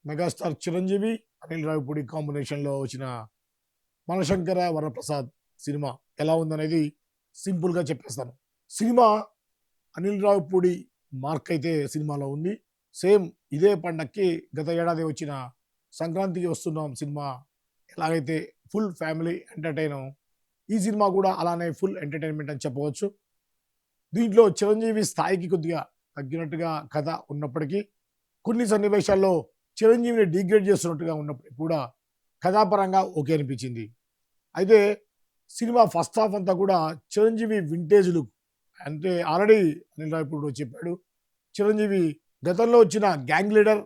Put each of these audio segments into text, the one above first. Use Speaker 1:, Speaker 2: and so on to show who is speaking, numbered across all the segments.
Speaker 1: Megastar Chiranjeevi, Anil Ravipudi కాంబినేషన్‌లో వచ్చిన 'మనశంకర Varaprasad' cinema ఎలా ఉందనేది సింపుల్‌గా చెప్పేస్తాను. సినిమా అనిల్ రావిపూడి మార్క్ అయితే సినిమాలో ఉంది. సేమ్ ఇదే పండక్కి గత ఏడాది వచ్చిన 'సంక్రాంతికి వస్తున్నాం' సినిమా ఎలాగైతే ఫుల్ ఫ్యామిలీ ఎంటర్‌టైనో, ఈ సినిమా కూడా అలానే ఫుల్ ఎంటర్‌టైన్‌మెంట్ అని చెప్పవచ్చు. దీంట్లో చిరంజీవి స్థాయికి కొద్దిగా తగ్గినట్టుగా కథ ఉన్నప్పటికీ, కొన్ని సన్నివేశాల్లో చిరంజీవిని డీగ్రేడ్ చేస్తున్నట్టుగా ఉన్నప్పటికి కూడా కథాపరంగా ఓకే అనిపించింది. అయితే సినిమా ఫస్ట్ హాఫ్ అంతా కూడా చిరంజీవి వింటేజ్ లుక్, అంటే ఆల్రెడీ అనిల్ రావిపూడి చెప్పాడు. చిరంజీవి గతంలో వచ్చిన గ్యాంగ్ లీడర్,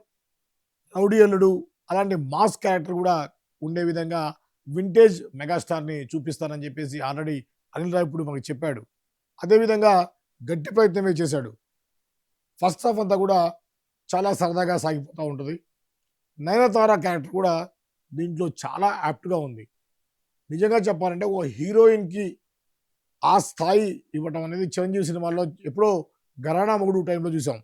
Speaker 1: రౌడీ అల్లుడు అలాంటి మాస్ క్యారెక్టర్ కూడా ఉండే విధంగా వింటేజ్ మెగాస్టార్‌ని చూపిస్తానని చెప్పేసి ఆల్రెడీ అనిల్ రావిపూడి మనకు చెప్పాడు. అదేవిధంగా గట్టి ప్రయత్నమే చేశాడు. ఫస్ట్ హాఫ్ అంతా కూడా చాలా సరదాగా సాగిపోతా ఉంటది. నయనతార క్యారెక్టర్ కూడా దీంట్లో చాలా యాప్ట్‌గా ఉంది. నిజంగా చెప్పాలంటే ఓ హీరోయిన్‌కి ఆ స్థాయి ఇవ్వటం అనేది చిరంజీవి సినిమాల్లో ఎప్పుడో 'ఘరానా మొగుడు' టైంలో చూసాం.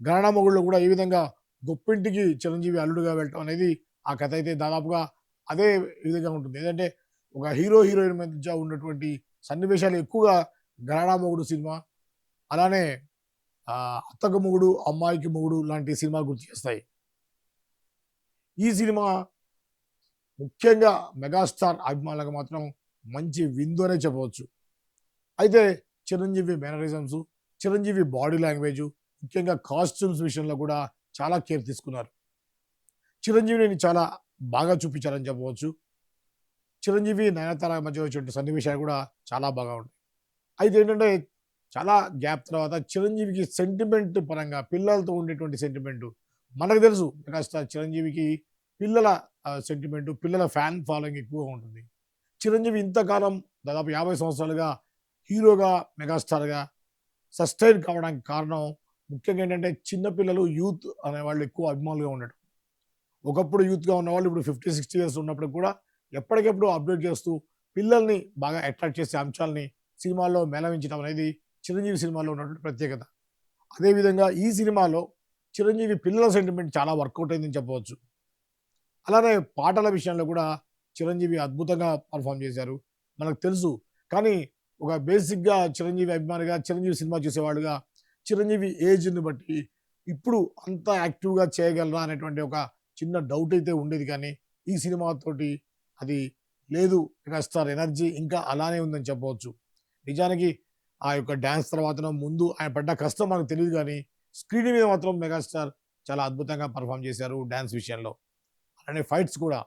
Speaker 1: 'ఘరానా మొగుడులో' కూడా ఈ విధంగా గొప్పింటికి చిరంజీవి అల్లుడుగా వెళ్ళటం అనేది ఆ కథ అయితే దాదాపుగా అదే విధంగా ఉంటుంది. ఏదంటే ఒక హీరో, హీరోయిన్ మధ్య ఉన్నటువంటి సన్నివేశాలు ఎక్కువగా 'ఘరానా మొగుడు' సినిమా, అలానే 'అత్తకు మొగుడు, అమ్మాయికి మొగుడు' లాంటి సినిమాలు గుర్తు చేస్తాయి. ఈ సినిమా ముఖ్యంగా మెగాస్టార్ అభిమానులకు మాత్రం మంచి విందు అనే చెప్పవచ్చు. అయితే Chiranjeevi mannerisms, Chiranjeevi body language, ముఖ్యంగా కాస్ట్యూమ్స్ విషయంలో కూడా చాలా కేర్ తీసుకున్నారు. చిరంజీవిని చాలా బాగా చూపించారని చెప్పవచ్చు. చిరంజీవి, నయనతార మధ్య వచ్చే సన్నివేశాలు కూడా చాలా బాగా ఉంటాయి. అయితే ఏంటంటే చాలా గ్యాప్ తర్వాత చిరంజీవికి సెంటిమెంట్ పరంగా పిల్లలతో ఉండేటువంటి సెంటిమెంటు మనకు తెలుసు. మెగాస్టార్ చిరంజీవికి పిల్లల సెంటిమెంటు, పిల్లల ఫ్యాన్ ఫాలోయింగ్ ఎక్కువగా ఉంటుంది. చిరంజీవి ఇంతకాలం దాదాపు 50 సంవత్సరాలుగా హీరోగా, మెగాస్టార్‌గా సస్టైన్ కావడానికి కారణం ముఖ్యంగా ఏంటంటే చిన్న పిల్లలు, యూత్ అనేవాళ్ళు ఎక్కువ అభిమానులుగా ఉండడం. ఒకప్పుడు యూత్‌గా ఉన్నవాళ్ళు ఇప్పుడు 50, 60 ఇయర్స్ ఉన్నప్పటికి కూడా ఎప్పటికప్పుడు అప్‌డేట్ చేస్తూ పిల్లల్ని బాగా అట్రాక్ట్ చేసే అంశాల్ని సినిమాల్లో మేళవించడం అనేది చిరంజీవి సినిమాలో ఉన్నటువంటి ప్రత్యేకత. అదేవిధంగా ఈ సినిమాలో చిరంజీవి పిల్లల సెంటిమెంట్ చాలా వర్కౌట్ అయిందని చెప్పవచ్చు. అలానే పాటల విషయంలో కూడా చిరంజీవి అద్భుతంగా పర్ఫార్మ్ చేశారు. మనకు తెలుసు. కానీ ఒక బేసిక్‌గా చిరంజీవి అభిమానిగా, చిరంజీవి సినిమా చూసేవాడుగా చిరంజీవి ఏజ్‌ని బట్టి ఇప్పుడు అంత యాక్టివ్‌గా చేయగలరా అనేటువంటి ఒక చిన్న డౌట్ అయితే ఉండేది. కానీ ఈ సినిమాతోటి అది లేదు. మెగాస్టార్ ఎనర్జీ ఇంకా అలానే ఉందని చెప్పవచ్చు. నిజానికి ఆ యొక్క డాన్స్ తర్వాతనో ముందు ఆయన పడ్డ కష్టం మనకు తెలీదు గానీ స్క్రీన్ మీద మాత్రం మెగాస్టార్ చాలా అద్భుతంగా పర్ఫార్మ్ చేశారు డాన్స్ విషయంలో. అలానే ఫైట్స్ కూడా.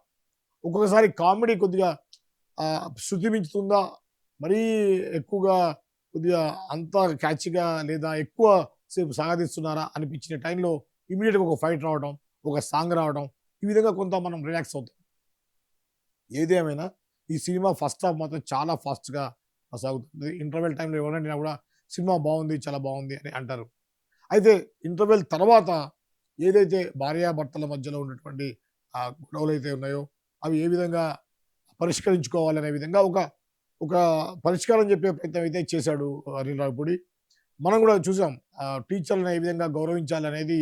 Speaker 1: ఒక్కొక్కసారి కామెడీ కొద్దిగా శృతి మించుతుందా? మరీ ఎక్కువగా కొద్దిగా అంత క్యాచీగా లేదా ఎక్కువ సేపు సాగదీస్తున్నారా అనిపించిన టైంలో ఇమ్మీడియేట్‌గా ఒక ఫైట్ రావడం, ఒక సాంగ్ రావడం, ఈ విధంగా కొంత మనం రిలాక్స్ అవుతాం. ఏదేమైనా ఈ సినిమా ఫస్ట్ హాఫ్ మాత్రం చాలా ఫాస్ట్‌గా సాగుతుంది. ఇంటర్వెల్ టైంలో ఎవరైనా అడిగినా కూడా సినిమా బావుంది, చాలా బావుంది అని అంటారు. అయితే ఇంటర్వెల్ తర్వాత ఏదైతే భార్యాభర్తల మధ్యలో ఉన్నటువంటి గొడవలైతే ఉన్నాయో, అవి ఏ విధంగా పరిష్కరించుకోవాలనే విధంగా ఒక ఒక పరిష్కారం చెప్పే ప్రయత్నం అయితే చేశాడు అనిల్ రావిపూడి. మనం కూడా చూసాం. టీచర్‌లని ఏ విధంగా గౌరవించాలనేది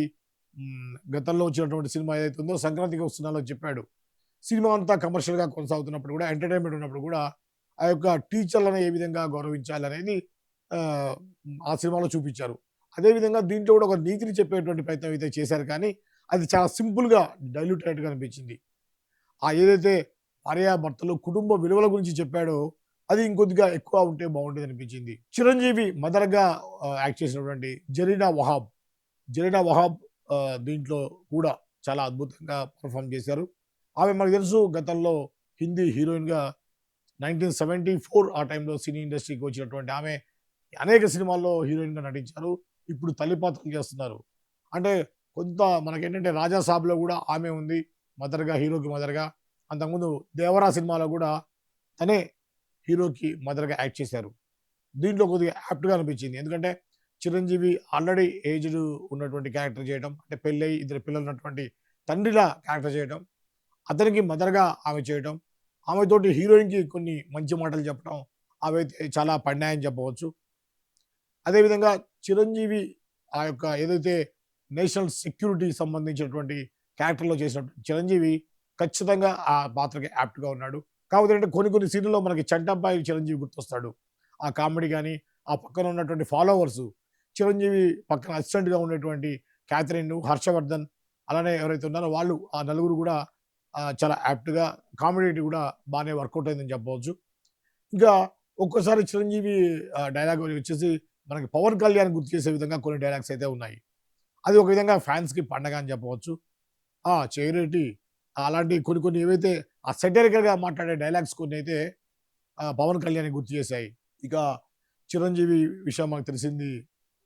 Speaker 1: గతంలో వచ్చినటువంటి సినిమా ఏదైతే ఉందో 'సంక్రాంతికి వస్తున్నా'లో చెప్పాడు. సినిమా అంతా కమర్షియల్‌గా కొనసాగుతున్నప్పుడు కూడా, ఎంటర్‌టైన్‌మెంట్ ఉన్నప్పుడు కూడా, ఆ యొక్క టీచర్‌లను ఏ విధంగా గౌరవించాలనేది ఆహ్, ఆ సినిమాలో చూపించారు. అదేవిధంగా దీంట్లో కూడా ఒక నీతిని చెప్పేటువంటి ప్రయత్నం అయితే చేశారు కానీ, అది చాలా సింపుల్‌గా డైల్యూట్ అయినట్టుగా అనిపించింది. ఏదైతే భార్యాభర్తలు, కుటుంబ విలువల గురించి చెప్పాడో, అది ఇంకొద్దిగా ఎక్కువ ఉంటే బాగుండేదనిపించింది. చిరంజీవి మదర్‌గా యాక్ట్ చేసినటువంటి జరీనా వహాబ్ దీంట్లో కూడా చాలా అద్భుతంగా పెర్ఫార్మ్ చేశారు. ఆమె మనకు తెలుసు గతంలో హిందీ హీరోయిన్‌గా 1974 ఆ టైంలో సినీ ఇండస్ట్రీకి వచ్చినటువంటి ఆమె అనేక సినిమాల్లో హీరోయిన్‌గా నటించారు. ఇప్పుడు తల్లి పాత్రలు చేస్తున్నారు. అంటే కొంత మనకేంటంటే 'రాజా సాబ్‌లో' కూడా ఆమె ఉంది. మదర్‌గా, హీరోకి మదర్‌గా. అంతకుముందు 'దేవరా' సినిమాలో కూడా తనే హీరోకి మదర్‌గా యాక్ట్ చేశారు. దీంట్లో కొద్దిగా యాప్ట్‌గా అనిపించింది. ఎందుకంటే చిరంజీవి ఆల్రెడీ ఏజ్డ్ ఉన్నటువంటి క్యారెక్టర్ చేయడం, అంటే పెళ్ళై ఇద్దరు పిల్లలు ఉన్నటువంటి తండ్రిలా క్యారెక్టర్ చేయడం, అతనికి మదర్‌గా ఆమె చేయడం, ఆమెతోటి హీరోయిన్‌కి కొన్ని మంచి మాటలు చెప్పడం, అవైతే చాలా పడినాయని చెప్పవచ్చు. అదేవిధంగా చిరంజీవి ఆ యొక్క ఏదైతే నేషనల్ సెక్యూరిటీకి సంబంధించినటువంటి క్యారెక్టర్‌లో చేసినట్టు చిరంజీవి ఖచ్చితంగా ఆ పాత్రకి యాప్ట్‌గా ఉన్నాడు. కాకపోతే ఏంటంటే కొన్ని కొన్ని సీన్‌లో మనకి చంటబ్బాయి చిరంజీవి గుర్తొస్తాడు. ఆ కామెడీ గాని, ఆ పక్కన ఉన్నటువంటి ఫాలోవర్సు చిరంజీవి పక్కన అసిస్టెంట్‌గా ఉండేటువంటి క్యాథరిన్, హర్షవర్ధన్ అలానే ఎవరైతే ఉన్నారో వాళ్ళు ఆ నలుగురు గూడా చాలా యాప్ట్‌గా కామెడీ కూడా బానే వర్కౌట్ అయిందని చెప్పవచ్చు. ఇంకా ఒక్కోసారి చిరంజీవి డైలాగ్ వచ్చేసి మనకి 'పవన్ కళ్యాణ్' గుర్తు చేసే విధంగా కొన్ని డైలాగ్స్ అయితే ఉన్నాయి. అది ఒక విధంగా ఫ్యాన్స్‌కి పండగ అని చెప్పవచ్చు. చేయరేటి అలాంటి కొన్ని కొన్ని ఏవైతే ఆ సెటరికల్‌గా మాట్లాడే డైలాగ్స్ కొన్నైతే 'పవన్ కళ్యాణ్‌ని' గుర్తు చేశాయి. ఇక చిరంజీవి విషయం మనకు తెలిసింది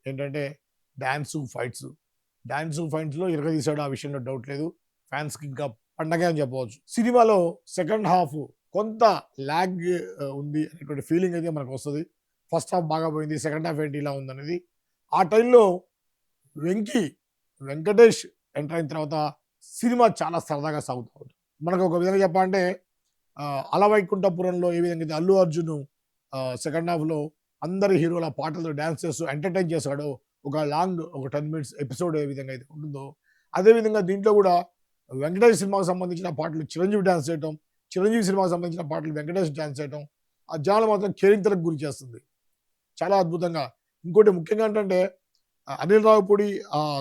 Speaker 1: ఏంటంటే డాన్సు, ఫైట్స్‌లో ఇరగదీశాడు. ఆ విషయంలో డౌట్ లేదు. ఫ్యాన్స్‌కి ఇంకా పండగే అని చెప్పవచ్చు. సినిమాలో సెకండ్ హాఫ్ కొంత లాగ్ ఉంది అనేటువంటి ఫీలింగ్ అయితే మనకొస్తది. ఫస్ట్ హాఫ్ బాగా పోయింది. సెకండ్ హాఫ్ ఏంటి ఇలా ఉందనేది. ఆ టైంలో వెంకీ, వెంకటేష్ ఎంటర్ అయిన తర్వాత సినిమా చాలా సరదాగా సాగుతా ఉంది. మనకు ఒక విధంగా చెప్పాలంటే 'అలవైకుంఠపురంలో' ఏ విధంగా అయితే అల్లు అర్జున్ సెకండ్ హాఫ్‌లో అందరి హీరోల పాటలతో డాన్స్ చేస్తూ ఎంటర్‌టైన్ చేసాడో, ఒక 10 మినిట్స్ ఎపిసోడ్ ఏ విధంగా అయితే ఉంటుందో, అదే విధంగా దీంట్లో కూడా వెంకటేష్ సినిమాకి సంబంధించిన పాటలు చిరంజీవి డాన్స్ చేయటం, చిరంజీవి సినిమాకి సంబంధించిన పాటలు వెంకటేష్ డాన్స్ చేయటం, ఆ జనాలు మాత్రం కేరింతలకు గురి చేస్తుంది. చాలా అద్భుతంగా. ఇంకోటి ముఖ్యంగా ఏంటంటే అనిల్ రావిపూడి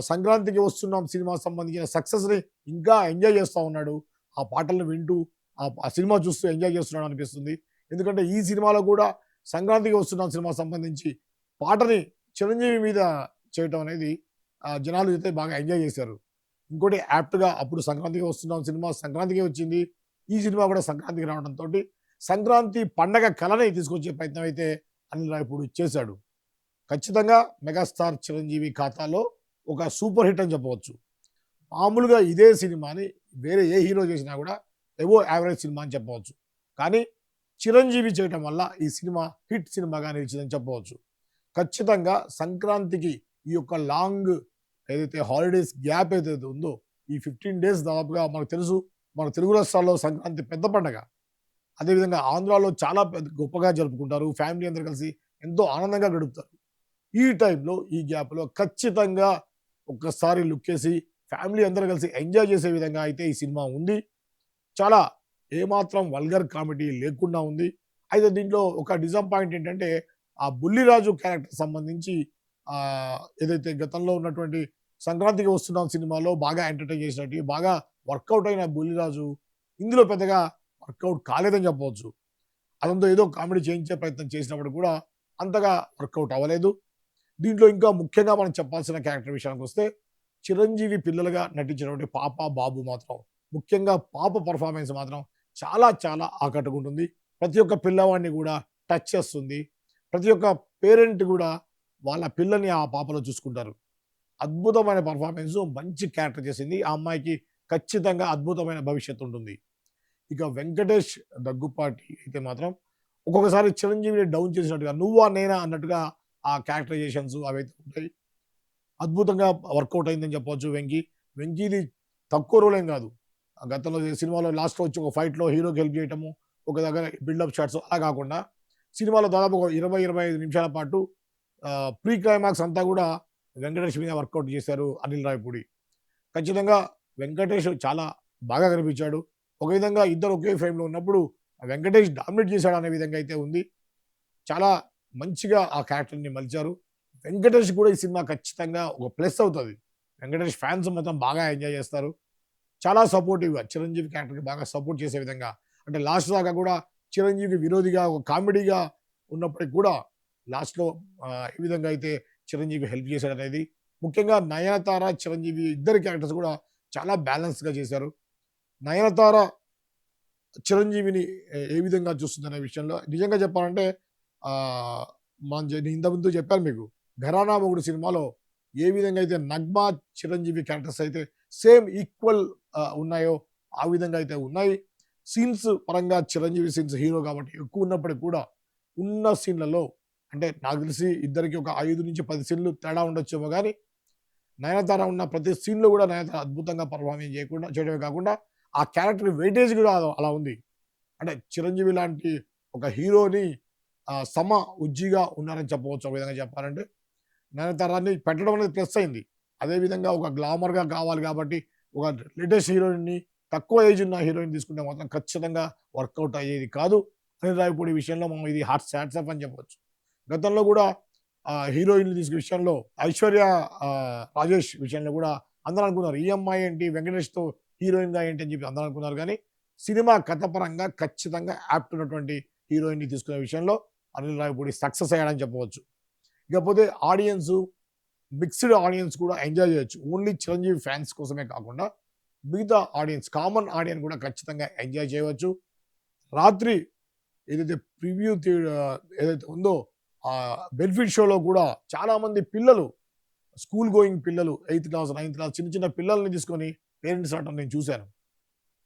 Speaker 1: 'సంక్రాంతికి వస్తున్నాం' సినిమాకి సంబంధించిన సక్సెస్‌ని ఇంకా ఎంజాయ్ చేస్తా ఉన్నాడు. ఆ పాటలను వింటూ, ఆ సినిమా చూస్తూ ఎంజాయ్ చేస్తున్నాడు అనిపిస్తుంది. ఎందుకంటే ఈ సినిమాలో కూడా 'సంక్రాంతికి వస్తున్నాం' సినిమాకి సంబంధించి పాటని చిరంజీవి మీద చేయటం అనేది జనాలు అయితే బాగా ఎంజాయ్ చేశారు. ఇంకోటి యాప్ట్‌గా అప్పుడు 'సంక్రాంతికి వస్తున్నాం' సినిమా సంక్రాంతికే వచ్చింది. ఈ సినిమా కూడా సంక్రాంతికి రావడంతోటి సంక్రాంతి పండగ కళని తీసుకొచ్చే ప్రయత్నం అయితే అనిల్ రావిపూడి చేశాడు. ఖచ్చితంగా మెగాస్టార్ చిరంజీవి ఖాతాలో ఒక సూపర్ హిట్ అని చెప్పవచ్చు. మామూలుగా ఇదే సినిమాని వేరే ఏ హీరో చేసినా కూడా ఎబోవ్ యావరేజ్ సినిమా అని చెప్పవచ్చు. కానీ చిరంజీవి చేయటం వల్ల ఈ సినిమా హిట్ సినిమాగా నిలిచిందని చెప్పవచ్చు. ఖచ్చితంగా సంక్రాంతికి ఈ యొక్క లాంగ్ ఏదైతే హాలిడేస్ గ్యాప్ ఏదైతే ఉందో ఈ 15 డేస్ దాదాపుగా మనకు తెలుసు. మన తెలుగు రాష్ట్రాల్లో సంక్రాంతి పెద్ద పండగ. అదేవిధంగా ఆంధ్రాలో చాలా గొప్పగా జరుపుకుంటారు. ఫ్యామిలీ అందరూ కలిసి ఎంతో ఆనందంగా గడుపుతారు. ఈ టైంలో, ఈ గ్యాప్‌లో ఖచ్చితంగా ఒక్కసారి లుక్కేసి ఫ్యామిలీ అందరూ కలిసి ఎంజాయ్ చేసే విధంగా అయితే ఈ సినిమా ఉంది. చాలా ఏమాత్రం వల్గర్ కామెడీ లేకుండా ఉంది. అయితే దీంట్లో ఒక డిసప్పాయింట్ ఏంటంటే, ఆ బుల్లిరాజు క్యారెక్టర్ సంబంధించి ఏదైతే గతంలో ఉన్నటువంటి 'సంక్రాంతికి వస్తున్నాం' సినిమాలో బాగా ఎంటర్‌టైన్ చేసినట్టు, బాగా వర్కౌట్ అయిన బుల్లిరాజు ఇందులో పెద్దగా వర్కౌట్ కాలేదని చెప్పవచ్చు. అదంతా ఏదో కామెడీ చేయించే ప్రయత్నం చేసినప్పుడు కూడా అంతగా వర్కౌట్ అవ్వలేదు. దీంట్లో ఇంకా ముఖ్యంగా మనం చెప్పాల్సిన క్యారెక్టర్ విషయానికొస్తే, చిరంజీవి పిల్లలుగా నటించినటువంటి పాప, బాబు మాత్రం ముఖ్యంగా పాప పెర్ఫార్మన్స్ మాత్రం చాలా చాలా ఆకట్టుకుంటుంది. ప్రతి ఒక్క పిల్లవాడిని గూడా టచ్ చేస్తుంది. ప్రతి ఒక్క పేరెంట్ గూడా వాళ్ళ పిల్లని ఆ పాపలో చూసుకుంటారు. అద్భుతమైన పెర్ఫార్మన్సు, మంచి క్యారెక్టర్ చేసింది. ఆ అమ్మాయికి ఖచ్చితంగా అద్భుతమైన భవిష్యత్తు ఉంటుంది. ఇక వెంకటేష్ దగ్గుపాటి అయితే మాత్రం ఒక్కొక్కసారి చిరంజీవిని డౌన్ చేసినట్టుగా 'నువ్వా నేనా' అన్నట్టుగా ఆ క్యారెక్టరైజేషన్స్ అవైతే ఉంటాయి. అద్భుతంగా వర్కౌట్ అయిందని చెప్పవచ్చు 'వెంకీ'ది తక్కువ రోల్ ఏం కాదు. గతంలో సినిమాలో లాస్ట్‌లో వచ్చి ఒక ఫైట్‌లో హీరోకి హెల్ప్ చేయటము, ఒక దగ్గర బిల్డప్ షాట్స్ అలా కాకుండా సినిమాలో దాదాపు ఒక 25 నిమిషాల పాటు ప్రీ క్లైమాక్స్ అంతా కూడా వెంకటేష్ మీద వర్కౌట్ చేశారు అనిల్ రావిపూడి. ఖచ్చితంగా వెంకటేష్ చాలా బాగా కనిపించాడు. ఒక విధంగా ఇద్దరు ఒకే ఫ్రేమ్‌లో ఉన్నప్పుడు వెంకటేష్ డామినేట్ చేశాడు అనే విధంగా అయితే ఉంది. చాలా మంచిగా ఆ క్యారెక్టర్‌ని మలిచారు. వెంకటేష్ కూడా ఈ సినిమా ఖచ్చితంగా ఒక ప్లస్ అవుతది. వెంకటేష్ ఫ్యాన్స్ మొత్తం బాగా ఎంజాయ్ చేస్తారు. చాలా సపోర్టివ్‌గా చిరంజీవి క్యారెక్టర్‌కి బాగా సపోర్ట్ చేసే విధంగా అంటే లాస్ట్ దాకా కూడా చిరంజీవి విరోధిగా, ఒక కామెడీగా ఉన్నప్పటికి కూడా లాస్ట్‌లో ఏ విధంగా అయితే చిరంజీవి హెల్ప్ చేశాడనేది ముఖ్యంగా నయనతార, చిరంజీవి ఇద్దరి క్యారెక్టర్స్ కూడా చాలా బ్యాలెన్స్‌గా చేశారు. నయనతార చిరంజీవిని ఏ విధంగా చూస్తుందనే విషయంలో నిజంగా చెప్పాలంటే ఆహ్, నేను ఇంతకుముందు చెప్పాను మీకు. 'ఘరానా మొగుడు' సినిమాలో ఏ విధంగా అయితే నగ్మా, చిరంజీవి క్యారెక్టర్స్ అయితే సేమ్ ఈక్వల్ ఉన్నాయో ఆ విధంగా అయితే ఉన్నాయి. సీన్స్ పరంగా చిరంజీవి సీన్స్ హీరో కాబట్టి ఎక్కువ ఉన్నప్పటికి కూడా ఉన్న సీన్‌లలో అంటే నాకు తెలిసి ఇద్దరికి ఒక 5-10 సీన్‌లు తేడా ఉండొచ్చేమో గానీ నయనతార ఉన్న ప్రతి సీన్‌లో కూడా నయనతార అద్భుతంగా పెర్ఫార్మింగ్ చేయడమే కాకుండా ఆ క్యారెక్టర్ వెయిటేజ్ కూడా అలా ఉంది. అంటే చిరంజీవి లాంటి ఒక హీరోని ఉజ్జిగా ఉన్నారని చెప్పవచ్చు. ఒక విధంగా చెప్పాలంటే. నయనతారని పెట్టడం అనేది ప్లస్ అయింది. అదే విధంగా ఒక గ్లామర్‌గా కావాలి కాబట్టి ఒక లేటెస్ట్ హీరోయిన్‌ని తక్కువ ఏజ్ ఉన్న హీరోయిన్ తీసుకుంటే మాత్రం ఖచ్చితంగా వర్కౌట్ అయ్యేది కాదు. అనిల్ రావిపూడి విషయంలో మనం ఇది హ్యాట్స్ ఆఫ్ అని చెప్పొచ్చు. గతంలో కూడా హీరోయిన్‌లు తీసుకునే విషయంలో ఐశ్వర్య రాజేష్ విషయంలో కూడా అందరూ అనుకున్నారు. ఈ అమ్మాయి ఏంటి వెంకటేష్‌తో హీరోయిన్‌గా ఏంటి అని చెప్పి అందరూ అనుకున్నారు కానీ, సినిమా కథ పరంగా ఖచ్చితంగా యాప్ట్ ఉన్నటువంటి హీరోయిన్‌ని తీసుకునే విషయంలో అనిల్ రావిపూడి సక్సెస్ అయ్యాడని చెప్పవచ్చు. ఇకపోతే మిక్స్డ్ ఆడియన్స్ కూడా ఎంజాయ్ చేయొచ్చు. ఓన్లీ చిరంజీవి ఫ్యాన్స్ కోసమే కాకుండా మిగతా ఆడియన్స్, కామన్ ఆడియన్స్ కూడా ఖచ్చితంగా ఎంజాయ్ చేయవచ్చు. రాత్రి ఏదైతే ఏదైతే ఉందో బెనిఫిట్ షోలో కూడా చాలామంది పిల్లలు, స్కూల్ గోయింగ్ పిల్లలు, 8th క్లాస్ 9th క్లాస్ చిన్న చిన్న పిల్లల్ని తీసుకొని పేరెంట్స్ రావడం నేను చూశాను.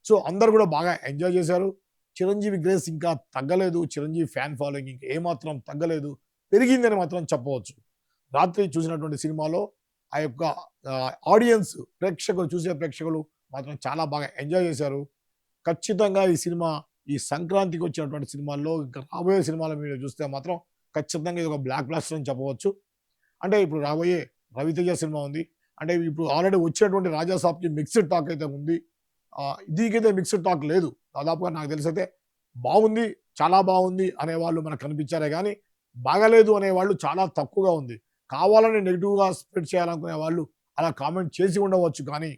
Speaker 1: సో అందరూ కూడా బాగా ఎంజాయ్ చేశారు. చిరంజీవి గ్రేస్ ఇంకా తగ్గలేదు. చిరంజీవి ఫ్యాన్ ఫాలోయింగ్ ఇంకా ఏమాత్రం తగ్గలేదు, పెరిగిందని మాత్రం చెప్పవచ్చు. రాత్రి చూసినటువంటి సినిమాలో ఆ యొక్క ఆడియన్స్, చూసే ప్రేక్షకులు మాత్రం చాలా బాగా ఎంజాయ్ చేశారు. ఖచ్చితంగా ఈ సినిమా ఈ సంక్రాంతికి వచ్చినటువంటి సినిమాల్లో ఇంకా రాబోయే సినిమాల మీరు చూస్తే మాత్రం ఖచ్చితంగా ఇది ఒక బ్లాక్ బ్లాస్టర్ అని చెప్పవచ్చు. అంటే ఇప్పుడు రాబోయే రవితేజ సినిమా ఉంది. అంటే ఇప్పుడు ఆల్రెడీ వచ్చినటువంటి రాజా సాబ్‌కి మిక్స్డ్ టాక్ అయితే ఉంది. దీనికైతే మిక్స్డ్ టాక్ లేదు. దాదాపుగా నాకు తెలిసైతే బాగుంది, చాలా బాగుంది అనేవాళ్ళు మనకు కనిపించారే గానీ, బాగాలేదు అనేవాళ్ళు చాలా తక్కువగా ఉంది. కావాలని నెగెటివ్‌గా స్ప్రెడ్ చేయాలనుకునే వాళ్ళు అలా కామెంట్ చేసి ఉండవచ్చు కానీ,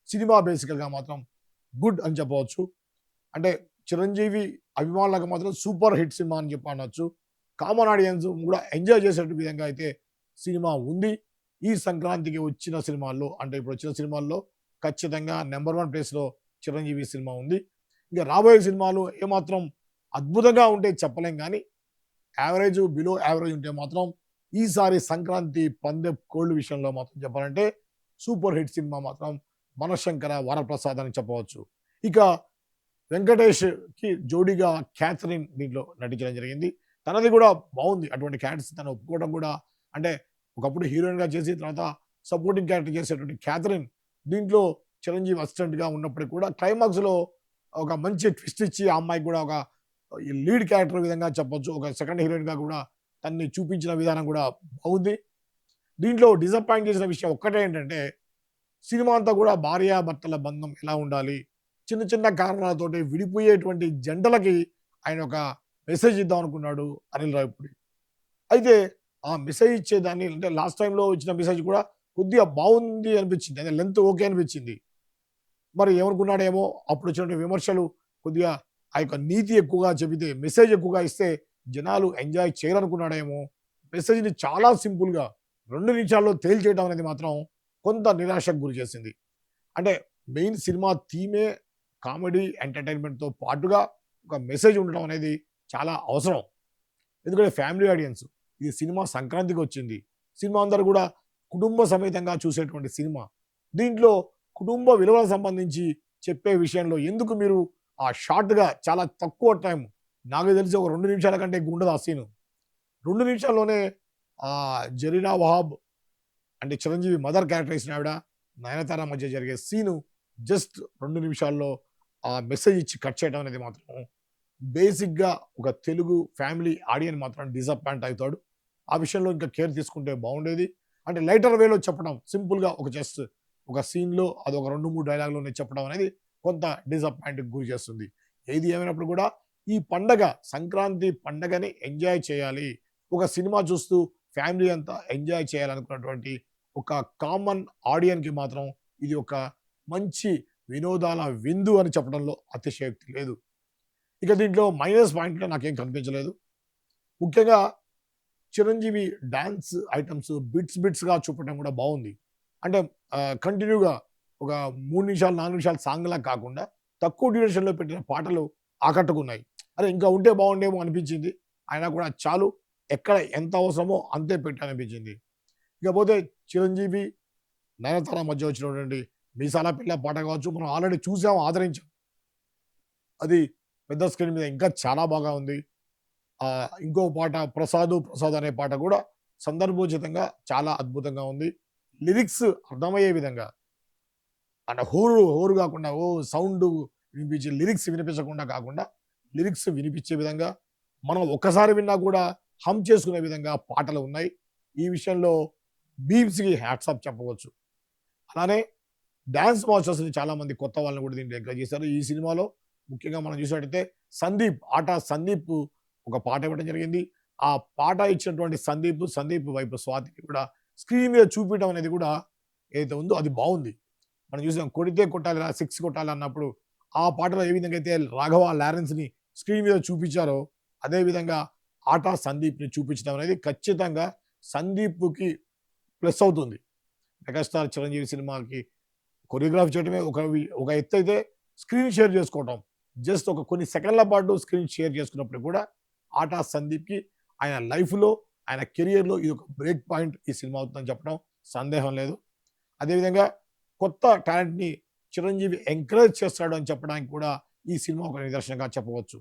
Speaker 1: సినిమా బేసికల్‌గా మాత్రం గుడ్ అని చెప్పవచ్చు. అంటే చిరంజీవి అభిమానులకు మాత్రం సూపర్ హిట్ సినిమా అని చెప్పి అనొచ్చు. కామన్ ఆడియన్స్ కూడా ఎంజాయ్ చేసేట విధంగా అయితే సినిమా ఉంది. ఈ సంక్రాంతికి వచ్చిన సినిమాల్లో, అంటే ఇప్పుడు వచ్చిన సినిమాల్లో ఖచ్చితంగా నంబర్ 1 ప్లేస్‌లో చిరంజీవి సినిమా ఉంది. ఇంక రాబోయే సినిమాలు ఏమాత్రం అద్భుతంగా ఉంటే చెప్పలేం గానీ, యావరేజ్, బిలో యావరేజ్ ఉంటే మాత్రం ఈసారి సంక్రాంతి పందెపు కోళ్ళు విషయంలో మాత్రం చెప్పాలంటే సూపర్ హిట్ సినిమా మాత్రం 'మనశంకర వరప్రసాద్' అని చెప్పవచ్చు. ఇక వెంకటేష్‌కి జోడీగా క్యాథరిన్ దీంట్లో నటించడం జరిగింది. తనది కూడా బావుంది. అటువంటి క్యారెక్టర్స్ తను ఒప్పుకోవడం కూడా, అంటే ఒకప్పుడు హీరోయిన్‌గా చేసి తర్వాత సపోర్టింగ్ క్యారెక్టర్ చేసేటువంటి క్యాథరిన్ దీంట్లో చిరంజీవి అసిస్టెంట్‌గా ఉన్నప్పటికి కూడా క్లైమాక్స్‌లో ఒక మంచి ట్విస్ట్ ఇచ్చి ఆ అమ్మాయికి కూడా ఒక లీడ్ క్యారెక్టర్ విధంగా చెప్పొచ్చు. ఒక సెకండ్ హీరోయిన్‌గా కూడా తనని చూపించిన విధానం కూడా బాగుంది. దీంట్లో డిసప్పాయింట్ చేసిన విషయం ఒక్కటే ఏంటంటే, సినిమా అంతా కూడా భార్యాభర్తల బంధం ఎలా ఉండాలి, చిన్న చిన్న కారణాలతోటి విడిపోయేటువంటి జంటలకి ఆయన ఒక మెసేజ్ ఇద్దాం అనుకున్నాడు అనిల్ రావిపూడి. అయితే ఆ మెసేజ్ ఇచ్చేదాన్ని, అంటే లాస్ట్ టైమ్‌లో ఇచ్చిన మెసేజ్ కూడా కొద్దిగా బాగుంది అనిపించింది. అదే లెంత్ ఓకే అనిపించింది. మరి ఏమనుకున్నాడేమో, అప్పుడు వచ్చినటువంటి విమర్శలు కొద్దిగా ఆ యొక్క నీతి ఎక్కువగా చెబితే, మెసేజ్ ఎక్కువగా ఇస్తే జనాలు ఎంజాయ్ చేయరనుకున్నాడేమో. మెసేజ్‌ని చాలా సింపుల్‌గా 2 నిమిషాల్లో తేల్చేయడం అనేది మాత్రం కొంత నిరాశకు గురి చేసింది. అంటే మెయిన్ సినిమా థీమే కామెడీ, ఎంటర్‌టైన్‌మెంట్‌తో పాటుగా ఒక మెసేజ్ ఉండడం అనేది చాలా అవసరం. ఎందుకంటే ఫ్యామిలీ ఆడియన్స్. ఈ సినిమా సంక్రాంతికొచ్చింది. సినిమా అందరూ కూడా కుటుంబ సమేతంగా చూసేటువంటి సినిమా. దీంట్లో కుటుంబ విలువలకు సంబంధించి చెప్పే విషయంలో ఎందుకు మీరు షార్ట్‌గా చాలా తక్కువ టైం, నాకు తెలిసి ఒక 2 నిమిషాల కంటే ఎక్కువ ఉండదు ఆ సీను. 2 నిమిషాల్లోనే జరీనా వహాబ్, అంటే చిరంజీవి మదర్ క్యారెక్టర్ చేసిన ఆవిడ, నయనతార మధ్య జరిగే సీను జస్ట్ 2 నిమిషాల్లో ఆ మెసేజ్ ఇచ్చి కట్ చేయడం అనేది మాత్రం బేసిక్‌గా ఒక తెలుగు ఫ్యామిలీ ఆడియన్స్ మాత్రం డిసప్పాయింట్ అవుతాడు. ఆ విషయంలో ఇంకా కేర్ తీసుకుంటే బాగుండేది. అంటే లైటర్ వేలో చెప్పడం, సింపుల్‌గా జస్ట్ ఒక సీన్‌లో అదొక 2, 3 డైలాగ్‌లోనే చెప్పడం అనేది కొంత డిసప్పాయింట్‌కి గురి చేస్తుంది. ఏది ఏమైనప్పుడు కూడా ఈ పండగ, సంక్రాంతి పండగని ఎంజాయ్ చేయాలి. ఒక సినిమా చూస్తూ ఫ్యామిలీ అంతా ఎంజాయ్ చేయాలనుకున్నటువంటి ఒక కామన్ ఆడియన్‌కి మాత్రం ఇది ఒక మంచి వినోదాల విందు అని చెప్పడంలో అతిశయోక్తి లేదు. ఇక దీంట్లో మైనస్ పాయింట్లు నాకేం కనిపించలేదు. ముఖ్యంగా చిరంజీవి డాన్స్ ఐటెమ్స్ బిట్స్‌గా చూపడం కూడా బావుంది. అంటే కంటిన్యూగా ఒక 3 నిమిషాలు, 4 నిమిషాలు సాంగ్‌లా కాకుండా తక్కువ డ్యూరేషన్‌లో పెట్టిన పాటలు ఆకట్టుకున్నాయి. అరే! ఇంకా ఉంటే బాగుండేమో అనిపించింది. అయినా కూడా చాలు. ఎక్కడ ఎంత అవసరమో అంతే పెట్టాననిపించింది. ఇకపోతే చిరంజీవి, నయనతార మధ్య వచ్చినటువంటి 'మీసాల పిల్ల' పాట కావచ్చు, మనం ఆల్రెడీ చూసాం, ఆదరించాం. అది పెద్ద స్క్రీన్ మీద ఇంకా చాలా బాగా ఉంది. ఇంకో పాట 'ప్రసాద్' అనే పాట కూడా సందర్భోచితంగా చాలా అద్భుతంగా ఉంది. లిరిక్స్ అర్థమయ్యే విధంగా, అంటే హోరు కాకుండా సౌండు వినిపించే, లిరిక్స్ వినిపించకుండా కాకుండా లిరిక్స్ వినిపించే విధంగా, మనం ఒక్కసారి విన్నా కూడా హమ్ చేసుకునే విధంగా పాటలు ఉన్నాయి. ఈ విషయంలో బీమ్స్‌కి హ్యాట్స్ ఆఫ్ చెప్పవచ్చు. అలానే డాన్స్ మాస్టర్స్‌ని చాలామంది కొత్త వాళ్ళని కూడా దీంట్లో ఎంకరేజ్ చేశారు. ఈ సినిమాలో ముఖ్యంగా మనం చూసినట్టయితే సందీప్ ఒక పాట ఇవ్వడం జరిగింది. ఆ పాట ఇచ్చినటువంటి సందీప్ వైపు స్వాతికి కూడా స్క్రీన్ మీద చూపియడం అనేది కూడా ఏదైతే ఉందో అది బావుంది. మనం చూసాం కొడితే కొట్టాలిరా 6 కొట్టాలి అన్నప్పుడు ఆ పాటలో ఏ విధంగా అయితే రాఘవ లారెన్స్‌ని స్క్రీన్ మీద చూపించారో అదే విధంగా సందీప్‌ని చూపించడం అనేది ఖచ్చితంగా సందీప్‌కి ప్లస్ అవుతుంది. మెగాస్టార్ చిరంజీవి సినిమాకి కొరియోగ్రాఫ్ చేయడమే ఒక ఎత్తైతే స్క్రీన్ షేర్ చేసుకోవటం. జస్ట్ ఒక కొన్ని సెకన్ల పాటు స్క్రీన్ షేర్ చేసుకున్నప్పుడు కూడా సందీప్‌కి ఆయన లైఫ్‌లో, ఆయన కెరియర్‌లో ఇది ఒక బ్రేక్ పాయింట్ ఈ సినిమా అవుతుందని చెప్పడం సందేహం లేదు. అదేవిధంగా కొత్త టాలెంట్‌ని చిరంజీవి ఎంకరేజ్ చేస్తాడు అని చెప్పడానికి కూడా ఈ సినిమా ఒక నిదర్శనంగా చెప్పవచ్చు.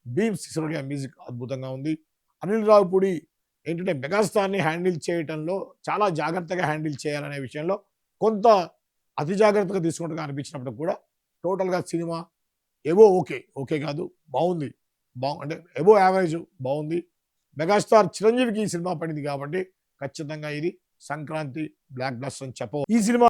Speaker 1: భీమ్ సిసోడియా మ్యూజిక్ అద్భుతంగా ఉంది. అనిల్ రావిపూడి ఏంటంటే మెగాస్టార్‌ని హ్యాండిల్ చేయటంలో చాలా జాగ్రత్తగా హ్యాండిల్ చేయాలనే విషయంలో కొంత అతి జాగ్రత్తగా తీసుకున్నట్టుగా అనిపించినప్పుడు కూడా టోటల్‌గా సినిమా ఓకే కాదు బావుంది. అంటే అబోవ్ యావరేజ్ బావుంది. మెగాస్టార్ చిరంజీవికి ఈ సినిమా పడింది కాబట్టి ఖచ్చితంగా ఇది సంక్రాంతి బ్లాక్ బస్టర్ అని చెప్పవచ్చు. ఈ సినిమా